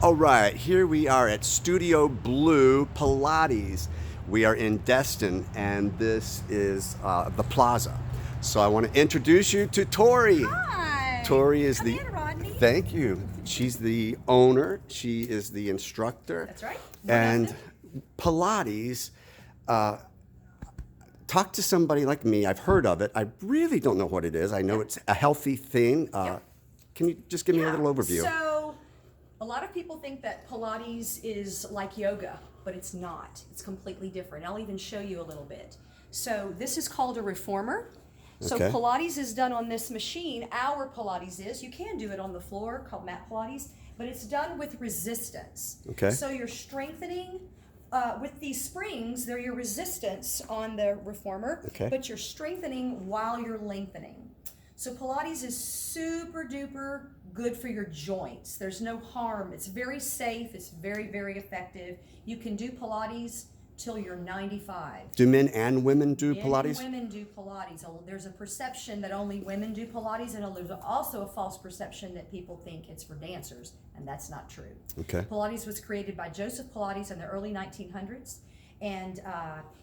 All right, here we are at Studio Blue Pilates. We are in Destin, and this is the plaza. So I want to introduce you to Tori. Hi. Tori is Come the. in, Rodney. Thank you. She's the owner. She is the instructor. That's right. And Pilates. Talk to somebody like me. I've heard of it. I really don't know what it is. I know it's a healthy thing. Can you just give me a little overview? So, a lot of people think that Pilates is like yoga, but it's not. It's completely different. I'll even show you a little bit. So, this is called a reformer. So, Okay. Pilates is done on this machine. Our Pilates is. You can do it on the floor, called mat Pilates, but it's done with resistance. Okay. So, you're strengthening. With these springs, they're your resistance on the reformer, but you're strengthening while you're lengthening. So Pilates is super duper good for your joints. There's no harm. It's very safe. It's very, very effective. You can do Pilates till you're 95. Do men and women do Men Pilates? and women do Pilates. There's a perception that only women do Pilates, and there's also a false perception that people think it's for dancers, and that's not true. Okay. Pilates was created by Joseph Pilates in the early 1900s, and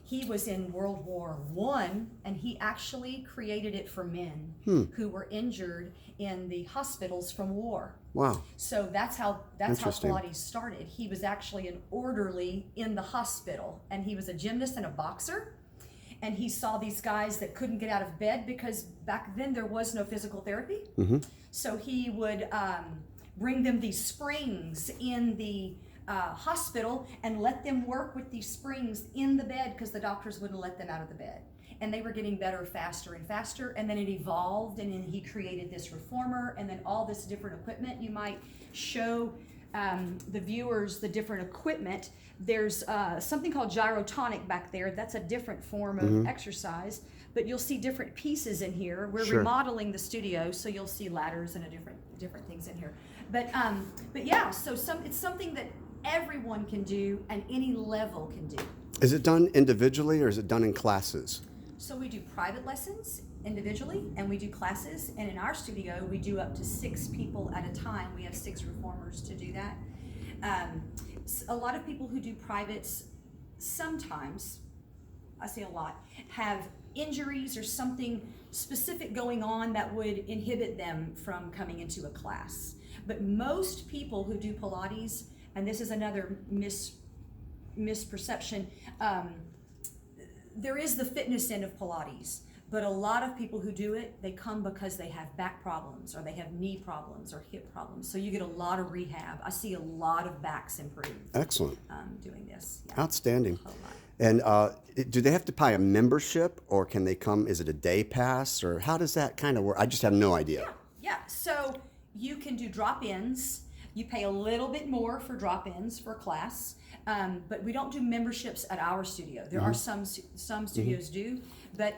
he was in World War I, and he actually created it for men who were injured in the hospitals from war. Wow. So that's how Pilates started. He was actually an orderly in the hospital, and he was a gymnast and a boxer. And he saw these guys that couldn't get out of bed because back then there was no physical therapy. So he would bring them these springs in the hospital and let them work with these springs in the bed because the doctors wouldn't let them out of the bed. And they were getting better faster and faster, and then it evolved, and then he created this reformer, and then all this different equipment. You might show the viewers the different equipment. There's something called gyrotonic back there. That's a different form of exercise, but you'll see different pieces in here. We're remodeling the studio, so you'll see ladders and different things in here. But yeah, so it's something that everyone can do and any level can do. Is it done individually or is it done in classes? So we do private lessons individually, and we do classes, and in our studio we do up to 6 people at a time. We have 6 reformers to do that. A lot of people who do privates sometimes, I say a lot, have injuries or something specific going on that would inhibit them from coming into a class. But most people who do Pilates, and this is another misperception, there is the fitness end of Pilates, but a lot of people who do it, they come because they have back problems or they have knee problems or hip problems. So you get a lot of rehab. I see a lot of backs improve. Excellent. Doing this. Yeah. Outstanding. And do they have to pay a membership, or can they come? Is it a day pass, or how does that kind of work? I just have no idea. Yeah. So you can do drop-ins. You pay a little bit more for drop-ins for class. But we don't do memberships at our studio. There are some studios do, but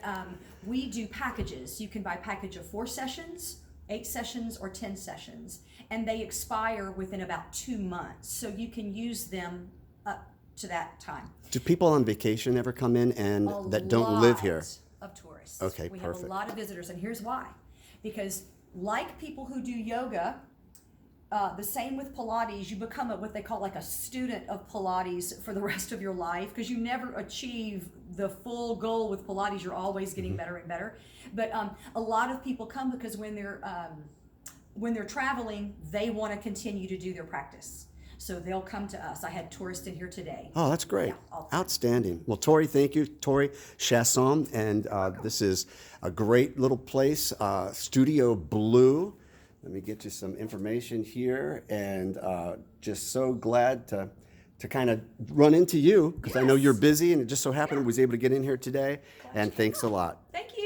we do packages. You can buy a package of 4 sessions, 8 sessions, or 10 sessions, and they expire within about 2 months. So you can use them up to that time. Do people on vacation ever come in and that don't live here? Of tourists. Okay, we perfect. have a lot of visitors, and here's why. Because like people who do yoga, the same with Pilates, you become what they call like a student of Pilates for the rest of your life, because you never achieve the full goal with Pilates. You're always getting better and better. But a lot of people come because when they're traveling, they want to continue to do their practice. So they'll come to us. I had tourists in here today. Oh, that's great. Yeah, outstanding. Well, Tori, thank you. Tori Chasson, and this is a great little place, Studio Blue. Let me get you some information here, and just so glad to kind of run into you, because I know you're busy, and it just so happened I was able to get in here today. And thanks a lot. Thank you.